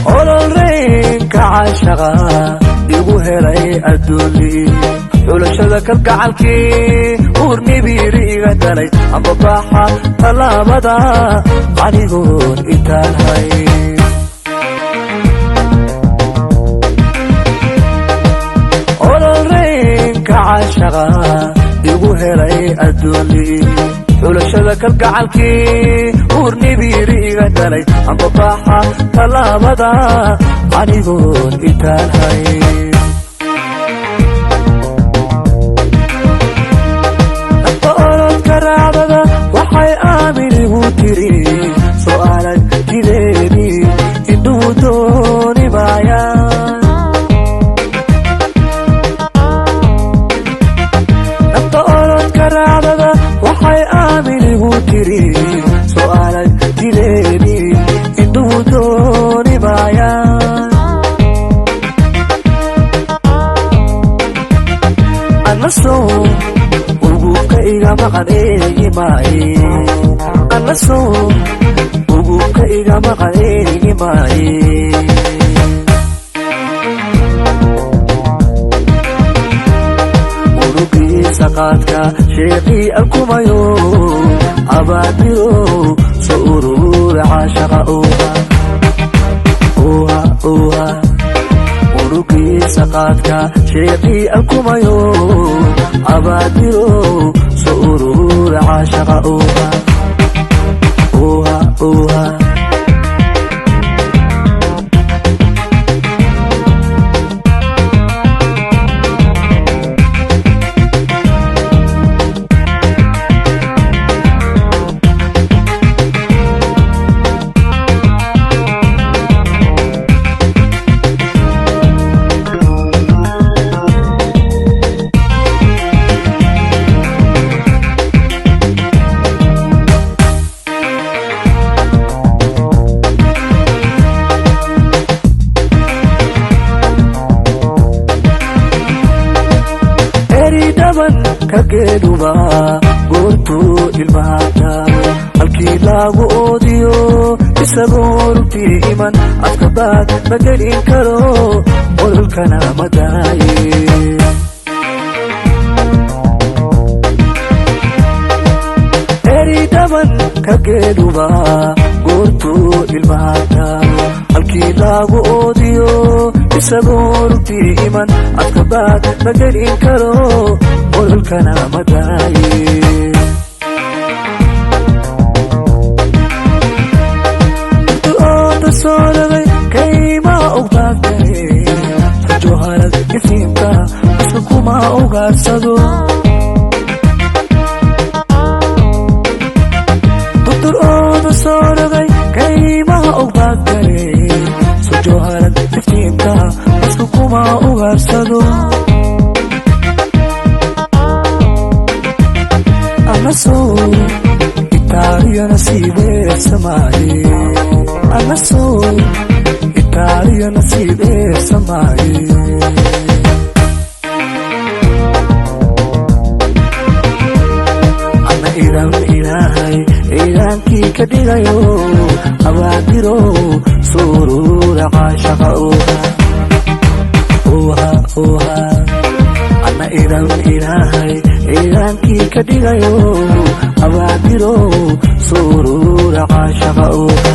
ololreenka caashaqa igu helay adduuni xulashada kalgacalkii uurnibiiri iga dhalay amba baaxa tallaabada anigoon intaan hay ololreenka caashaqa igu helay adduuni xulashada kalgacalkii uurnibiiri iga dhalay amba baaxa tallaabada anigoon intaan hay nafta orodka raacdada waxay aaminigu tiri su'aalad jideeni indhuhu dooni maayaan nafta orodka raacdada waxay aaminigu tiri su'aalad jideeni indhuhu dooni maayaan annasow ugubka iga maqan eegi maaye annasow ugubka iga maqan eegi maaye urugiisa qaadka sheeqii alkumayo abaabiro soo urura caashaqa oha urugiisa qaadka sheeqii alkumayo abaabiro soo urura caashaqa oha kageeduma goortuu ilmahaata halkii laagu oodiyo isagoo rugtii iman afkabaad ma gelin karo ololkana ma daaye eridhaban kageeduma goortuu ilmahaata halkii laagu oodiyo isagoo rugtii iman afkabaad ma gelin karo ololkana ma daaye du'oonta soo dhagay kaymaa ogbaagtare rajoharad ifiimka isku kuma ugaarsado du'oonta soo dhagay kaymaa ogbaagtare rajoharad ifiimka isku kuma ugaarsado annasow itaaliya nasiibee samaaye annasow itaaliya nasiibee samaaye anna idan ilaahay ilaankii ka dhigayo abaabiro suurura caashaqa oha anna idan ilaahay ilaankii ka dhigayo abaabiro suurura caashaqa oha